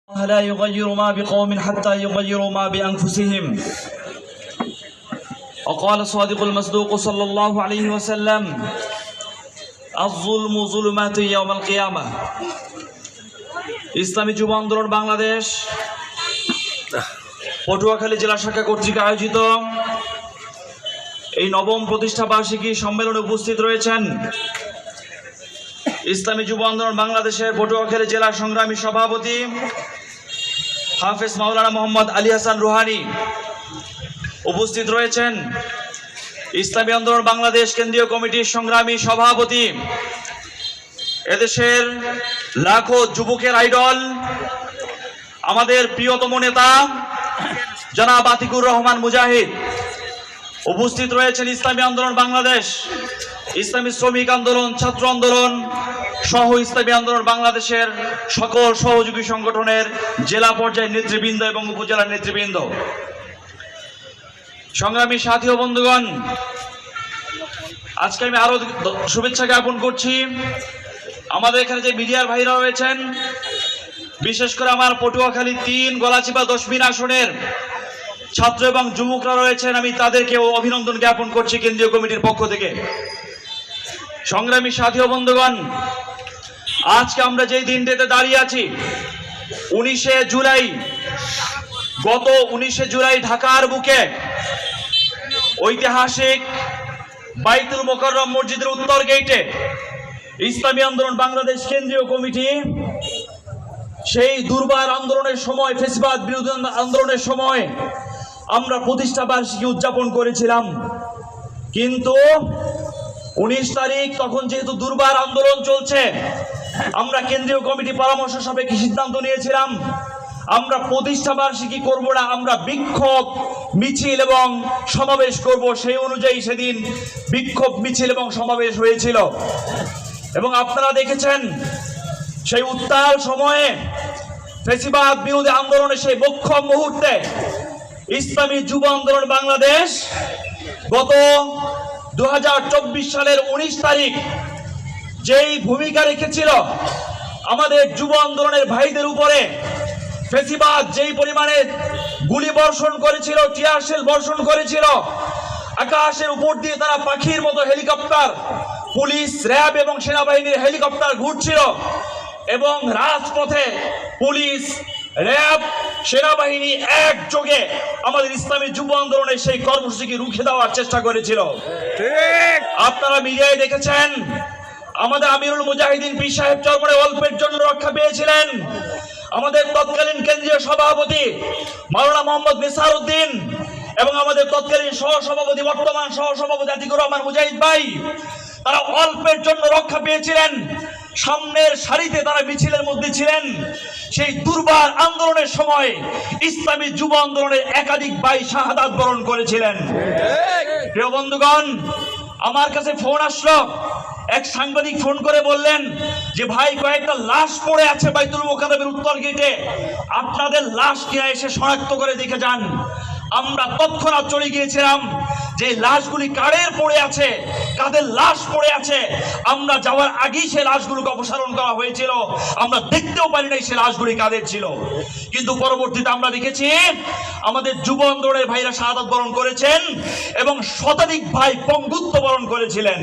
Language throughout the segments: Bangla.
لا يغير ما بقوم حتى يغيروا ما بأنفسهم. وقال الصادق المصدوق صلى الله عليه وسلم الظلم ظلمات يوم القيامة. ইসলামী যুব আন্দোলন বাংলাদেশ পটুয়াখালী জেলা শাখা কর্তৃক আয়োজিত এই নবম প্রতিষ্ঠা বার্ষিকী সম্মেলনে উপস্থিত রয়েছেন ইসলামী যুব আন্দোলন বাংলাদেশের পটুয়াখালী জেলা সংগ্রামী সভাপতি হাফেজ মাওলানা মোহাম্মদ আলী হাসান রুহানি। উপস্থিত রয়েছেন ইসলামী আন্দোলন বাংলাদেশ কেন্দ্রীয় কমিটির সংগ্রামী সভাপতি, এদেশের লাখো যুবকের আইডল, আমাদের প্রিয়তম নেতা জনাব আতিকুর রহমান মুজাহিদ। উপস্থিত রয়েছেন ইসলামী আন্দোলন বাংলাদেশ, ইসলামী শ্রমিক আন্দোলন, ছাত্র আন্দোলন সহ ইসলামী আন্দোলন বাংলাদেশের সকল সহযোগী সংগঠনের জেলা পর্যায়ের নেতৃবৃন্দ এবং উপজেলার নেতৃবৃন্দ, সংগ্রামী সাথী ও বন্ধুগণ, আজকে আমি আরো শুভেচ্ছা জ্ঞাপন করছি আমাদের এখানে যে মিডিয়ার ভাইরা রয়েছেন, বিশেষ করে আমার পটুয়াখালী ৩ গলাচিপা ১০ আসনের ছাত্র এবং যুবকরা রয়েছেন, আমি তাদেরকেও অভিনন্দন জ্ঞাপন করছি কেন্দ্রীয় কমিটির পক্ষ থেকে। সংগ্রামী সাথী ও বন্ধুগণ, আজকে আমরা যেই দিনটিতে দাঁড়িয়ে আছি 19শে জুলাই, গত 19শে জুলাই ঢাকার বুকে ঐতিহাসিক বাইতুল মোকাররম মসজিদের উত্তর গেটে ইসলামী আন্দোলন বাংলাদেশ কেন্দ্রীয় কমিটি সেই দুর্বার আন্দোলনের সময়, ফ্যাসিবাদ বিরোধী আন্দোলনের সময় আমরা প্রতিষ্ঠা বার্ষিকী উদযাপন করেছিলাম। কিন্তু 19 তারিখ, তখন যেহেতু দুর্বার আন্দোলন চলছে, আমরা কেন্দ্রীয় কমিটি পরামর্শ সাপেক্ষে সিদ্ধান্ত নিয়েছিলাম আমরা প্রতিষ্ঠা বার্ষিকী করব না, আমরা বিক্ষোভ মিছিল এবং সমাবেশ করব। সেই অনুযায়ী সেদিন বিক্ষোভ মিছিল এবং সমাবেশ হয়েছিল এবং আপনারা দেখেছেন সেই উত্তাল সময়ে ফ্যাসিবাদ বিরোধী আন্দোলনের সেই মোক্ষম মুহূর্তে ইসলামী যুব আন্দোলন বাংলাদেশ গত 2024 সালের 19 তারিখ যেই ভূমিকা রেখেছিল, আমাদের যুব আন্দোলনের ভাইদের উপরে ফ্যাসিবাদ যেই পরিমাণে গুলি বর্ষণ করেছিল, টিয়ার শেল বর্ষণ করেছিল, আকাশের উপর দিয়ে তারা পাখির মতো হেলিকপ্টার, পুলিশ, র্যাব এবং সেনাবাহিনীর হেলিকপ্টার ঘুরছিল এবং রাজপথে পুলিশ, র্যাব, সেনাবাহিনী একযোগে আমাদের ইসলামী যুব আন্দোলনের সেই কর্মসূচিকে রুখে দেওয়ার চেষ্টা করেছিল। আপনারা মিডিয়ায় দেখেছেন আমাদের আমিরুল মুজাহিদিন পীর সাহেব চরমনে অল্পের জন্য রক্ষা পেয়েছিলেন। আমাদের তৎকালীন কেন্দ্রীয় সভাপতি মাওলানা মোহাম্মদ নিসার উদ্দিন এবং আমাদের তৎকালীন সহসভাপতি, বর্তমান সহসভাপতি আতিকুর রহমান মুজাহিদ ভাই, তারা অল্পের জন্য রক্ষা পেয়েছিলেন। সামনের সারিতে তারা মিছিলের মধ্যে ছিলেন। সেই দুর্বার আন্দোলনের সময় ইসলামী যুব আন্দোলনের একাধিক ভাই শাহাদাত বরণ করেছিলেন। প্রিয় বন্ধুগণ, আমার কাছে ফোন আসলো, এক সাংবাদিক ফোন করে বললেন যে ভাই, কয়েকটা লাশ পড়ে আছে বাইতুল মোকাররমের উত্তর গেটে, আপনাদের লাশ কিনা এসে শনাক্ত করে দেখে যান। আমরা তৎক্ষণাৎ চলে গিয়েছিলাম যে লাশগুলি কাদের পড়ে আছে, কাদের লাশ পড়ে আছে। আমরা যাওয়ার আগেই সেই লাশগুলোকে অপসারণ করা হয়েছিল, আমরা দেখতেও পারি নাই সে লাশগুলি কাদের ছিল। কিন্তু পরবর্তীতে আমরা দেখেছি আমাদের যুব আন্দোলনের ভাইরা শাহাদাত বরণ করেছেন এবং শতাধিক ভাই পঙ্গুত্ব বরণ করেছিলেন।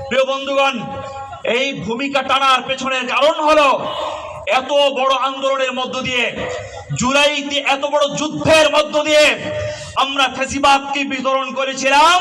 প্রিয় বন্ধুগণ, এই ভূমিকা টানার পেছনের কারণ হলো এত বড় আন্দোলনের মধ্য দিয়ে, জুলাইতে এত বড় যুদ্ধের মধ্য দিয়ে আমরা ফ্যাসিবাদকে বিতরণ করেছিলাম।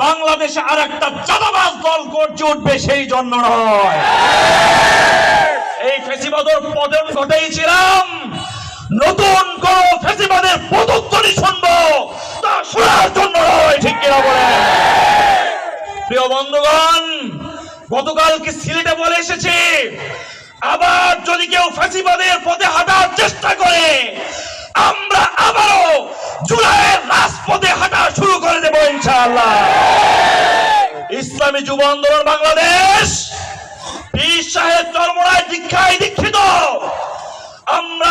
বাংলাদেশে আর একটা চাঁদাবাজ দল গর্জে উঠবে সেই জন্য নয়, এই ফ্যাসিবাদের পতন ঘটাইছিলাম। নতুন কোন ফ্যাসিবাদের পদধ্বনি শুনবো তা শোনার জন্য নয়, ঠিক কিনা বলেন? প্রিয় বন্ধুগণ, গতকালকে সিলেটে বলে এসেছি, আবার যদি কেউ ফ্যাসিবাদের পথে হাঁটার চেষ্টা করে, আমরা আবারও জুলাইয়ের রাজপথে হাঁটা শুরু করে দেব ইনশাআল্লাহ। ইসলামী যুব আন্দোলন বাংলাদেশ পীর সাহেব চরমনায় দীক্ষায় দীক্ষিত। আমরা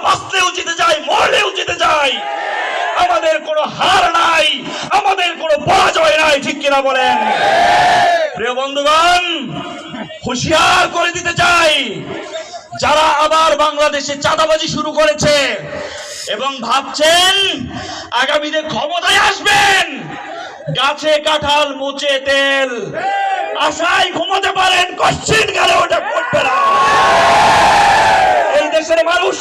বাঁচলেও জিতে যাই, মরলেও জিতে যাই। আমাদের কোনো হার নাই, আমাদের কোনো পরাজয় নাই, ঠিক কিনা বলেন? প্রিয় বন্ধুগণ, হুঁশিয়ার করে দিতে চাই, যারা আবার বাংলা এসে চাঁদাবাজি শুরু করেছে এবং ভাবছেন আগামীতে ক্ষমতায় আসবেন গাছে কাঁঠাল মোচে তেল আশায় ঘুমাতে পারেন, কশ্চিন গেলে ওটা করবে না। এই দেশের মানুষ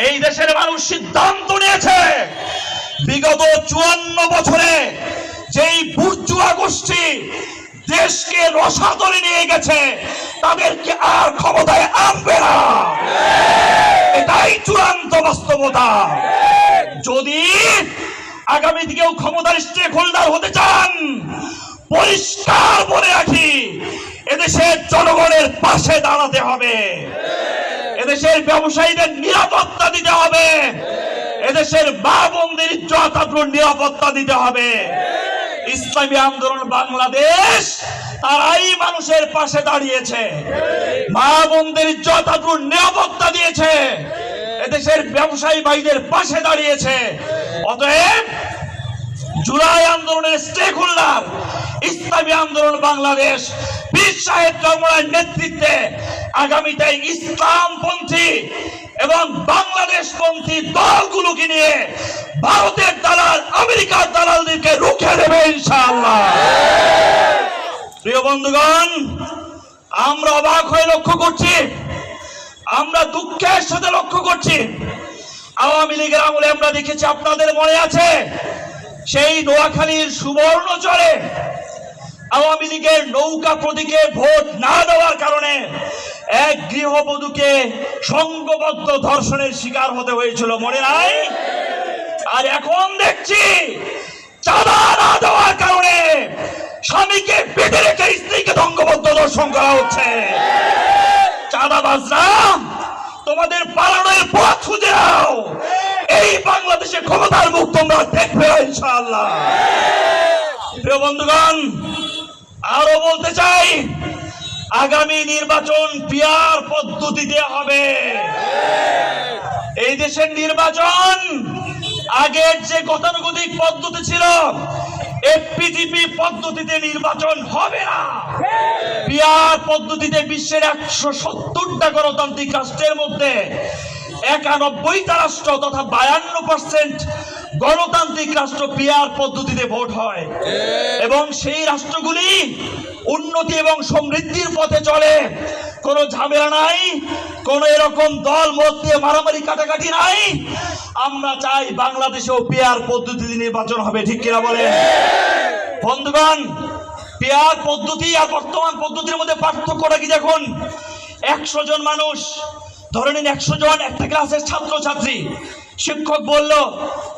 এই দেশের মানুষ সিদ্ধান্ত নিয়েছে বিগত 54 বছরে যেই বুর্জুয়া গোষ্ঠী দেশকে রসাতলে নিয়ে গেছে তাদেরকে আর ক্ষমতায় আনবে না। এটাই চূড়ান্ত বাস্তবতা। যদি আগামী দিকেও ক্ষমতার স্টেক হোল্ডার হতে চান, পরিষ্কার বলে রাখি, এদেশের জনগণের পাশে দাঁড়াতে হবে, এদেশের ব্যবসায়ীদের নিরাপত্তা দিতে হবে, এদেশের মা বোনদের ইজ্জত আবরুর নিরাপত্তা দিতে হবে। ইসলামী আন্দোলন বাংলাদেশ তারাই মানুষের পাশে দাঁড়িয়েছে, মা বোনদের ইজ্জত আবরুর নিরাপত্তা দিয়েছে, এদেশের ব্যবসায়ী ভাইদের পাশে দাঁড়িয়েছে। অতএব জুলাই আন্দোলনের স্টেক হোল্ডার ইসলামী আন্দোলন বাংলাদেশ পীর সাহেব চরমোনাইর নেতৃত্বে আগামীতে ইসলামপন্থী এবং বাংলাদেশপন্থী দলগুলোকে নিয়ে ভারতের দালাল আমেরিকার দালালদেরকে রুখে দেবে ইনশাআল্লাহ। প্রিয় বন্ধুগণ, আমরা অবাক হয়ে লক্ষ্য করছি, আমরা দুঃখের সাথে লক্ষ্য করছি, আওয়ামী লীগের আমলে আমরা দেখেছি, আপনাদের মনে আছে সেই নোয়াখালীর সুবর্ণচরে আওয়ামী লীগের নৌকা প্রতীকে ভোট না দেওয়ার কারণে এক গৃহবধূকে সংঘবদ্ধ ধর্ষণের শিকার হতে হয়েছিল, মনে নাই? আর এখন দেখছি চাঁদা না দেওয়ার কারণে স্বামীকে বেঁধে রেখে স্ত্রীকে সংঘবদ্ধ ধর্ষণ করা হচ্ছে। চাঁদাবাজরা, তোমাদের পালানোর পথ খুঁজে নাও, এই বাংলাদেশে ক্ষমতার মুখ তোমরা দেখবে ইনশাআল্লাহ। প্রিয় বন্ধুগণ, আরো বলতে চাই, আগামী নির্বাচন পিআর পদ্ধতিতে হবে। এই দেশের নির্বাচন আগের যে গতানুগতিক পদ্ধতি ছিল, এফপিজিপি পদ্ধতিতে নির্বাচন হবে না। পিআর পদ্ধতিতে বিশ্বের 170টা গণতান্ত্রিক রাষ্ট্রের মধ্যে 91টা রাষ্ট্র তথা 52% গণতান্ত্রিক রাষ্ট্র পিআর পদ্ধতিতে ভোট হয় এবং সেই রাষ্ট্রগুলি উন্নতি এবং সমৃদ্ধির পথে চলে। কোনো ঝামেলা নাই, কোনো এরকম দল মত দিয়ে মারামারি কাটাকাটি নাই। আমরা চাই বাংলাদেশেও পিআর পদ্ধতিতে নির্বাচন হবে, ঠিক কিনা বলেন? বন্ধুগণ, পিআর পদ্ধতি আর বর্তমান পদ্ধতির মধ্যে পার্থক্যটা কি দেখুন। 100 জন মানুষ, ধরে নিন 100 জন একটা ক্লাসের ছাত্রছাত্রী, শিক্ষক বলল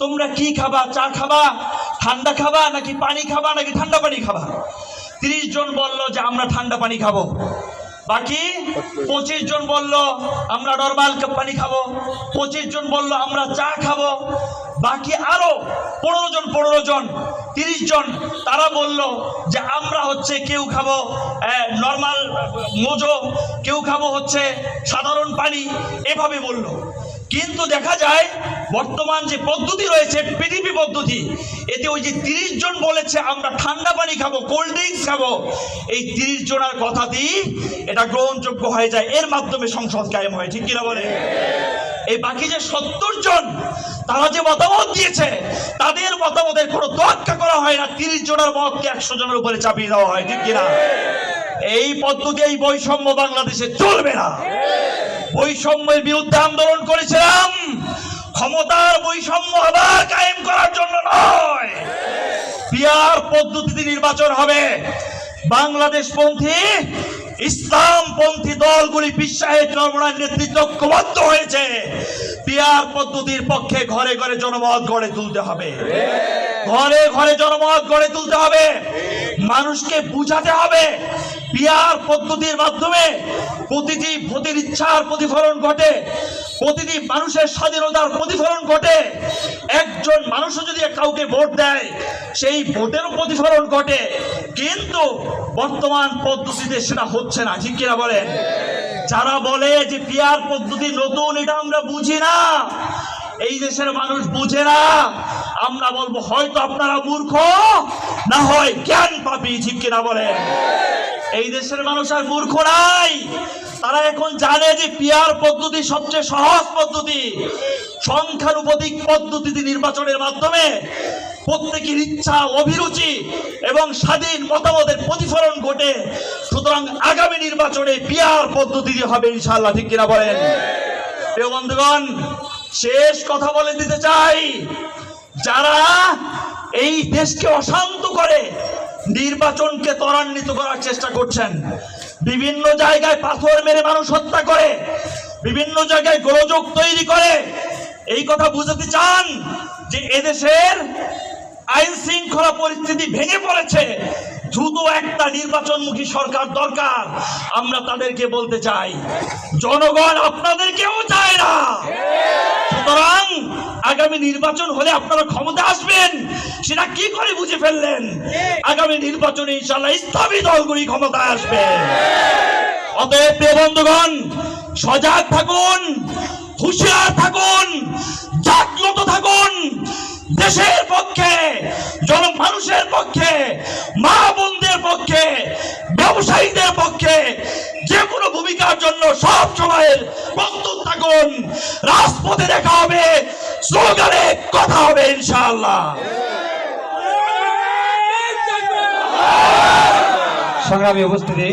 তোমরা কি খাবা, চা খাবা, ঠান্ডা খাবা, নাকি পানি খাবা, নাকি ঠান্ডা পানি খাবা? 30 জন বলল যে আমরা ঠান্ডা পানি খাবো, বাকি 25 জন বলল আমরা নরমাল পানি খাবো, 25 জন বলল আমরা চা খাবো, বাকি আরো 15 জন 30 জন তারা বলল যে আমরা হচ্ছে কেউ খাবো নরমাল মোজো, কেউ খাবো হচ্ছে সাধারণ পানি, এভাবে বলল। কিন্তু দেখা যায় বর্তমান যে পদ্ধতি রয়েছে পিডিপি পদ্ধতি, এতে ওই যে 30 জন বলেছে আমরা ঠান্ডা পানি খাবো, কোল্ড ড্রিঙ্কস খাবো, এই 30 জনের কথাতেই এটা গ্রহণযোগ্য হয়ে যায়, এর মাধ্যমে সংসদ কায়েম হয়, ঠিক কিনা বলে? এই বাকি যে 70 জন তারা যে মতামত দিয়েছে তাদের মতামতের কোনো তোয়াক্কা করা হয় না, 30 জনের মতকে 100 জনের উপরে চাপিয়ে দেওয়া হয়, ঠিক কিনা? এই পদ্ধতি, এই বৈষম্য বাংলাদেশে চলবে না। বৈষম্যের বিরুদ্ধে আন্দোলন করেছিলাম, ক্ষমতার বৈষম্য আবার কায়েম করার জন্য নয়। পিআর পদ্ধতিতে নির্বাচন হবে। বাংলাদেশপন্থী ইসলামপন্থী দলগুলি পীর সাহেব চরমোনাইর নেতৃত্বে ঐক্যবদ্ধ হয়েছে। পিআর পদ্ধতির পক্ষে ঘরে ঘরে জনমত গড়ে তুলতে হবে, ঘরে ঘরে জনমত গড়ে তুলতে হবে, মানুষকে বুঝাতে হবে পিআর পদ্ধতির মাধ্যমে প্রতিটি ভোটের ইচ্ছার প্রতিফলন ঘটে, প্রতিটি মানুষের স্বাধীনতার প্রতিফলন ঘটে। একজন মানুষও যদি কাউকে ভোট দেয় সেই ভোটেরও প্রতিফলন ঘটে, কিন্তু বর্তমান পদ্ধতিতে সেটা হচ্ছে না, ঠিক কিনা বলেন? যারা বলে যে পিআর পদ্ধতি নতুন, এটা আমরা বুঝি না, এই দেশের মানুষ বুঝে না। আমরা বলবো হয়তো আপনারা মূর্খ, না হয় জ্ঞান পাপী, ঠিক কিনা বলেন? এই দেশের মানুষ আর মূর্খ নাই, তারা এখন জানে যে পিআর পদ্ধতি সবচেয়ে সহজ পদ্ধতি, সংখ্যানুপাতিক পদ্ধতিতে নির্বাচনের মাধ্যমে প্রত্যেকের ইচ্ছা, অভিরুচি এবং স্বাধীন মতামতের প্রতিফলন ঘটে। সুতরাং আগামী নির্বাচনে পিআর পদ্ধতি হবে ইনশাআল্লাহ, ঠিক কিনা বলেন? প্রিয় বন্ধুগণ, শেষ কথা বলে দিতে চাই, যারা এই দেশকে অশান্ত করে নির্বাচনকে ত্বরান্বিত করার চেষ্টা করছেন, বিভিন্ন জায়গায় পাথর মেরে মানুষ হত্যা করে, বিভিন্ন জায়গায় গোলযোগ তৈরি করে, এই কথা বুঝাতে চান যে এদেশের আইন শৃঙ্খলা পরিস্থিতি ভেঙে পড়েছে, দ্রুত একটা নির্বাচনমুখী সরকার দরকার। আমরা তাদেরকে বলতে চাই, জনগণ আপনাদেরকেও চায় না। সুতরাং আগামী নির্বাচন হলে আপনারা ক্ষমতা আসবেন, সেটা কি করে বুঝে ফেললেন? আগামী নির্বাচনে ইনশাআল্লাহ ইসলামী দলগুলি ক্ষমতায় আসবে। অতএব প্রিয় বন্ধুগণ, সজাগ থাকুন, হুঁশিয়ার থাকুন, জাগ্রত থাকুন। দেশের পক্ষে, জনমানুষের পক্ষে, মা বোনদের পক্ষে, ব্যবসায়ীদের পক্ষে যে কোনো ভূমিকার জন্য সব সময় প্রস্তুত থাকুন। রাজপথে দেখা হবে, স্লোগানে কথা হবে ইনশাআল্লাহ। সংগ্রামী উপস্থিতি।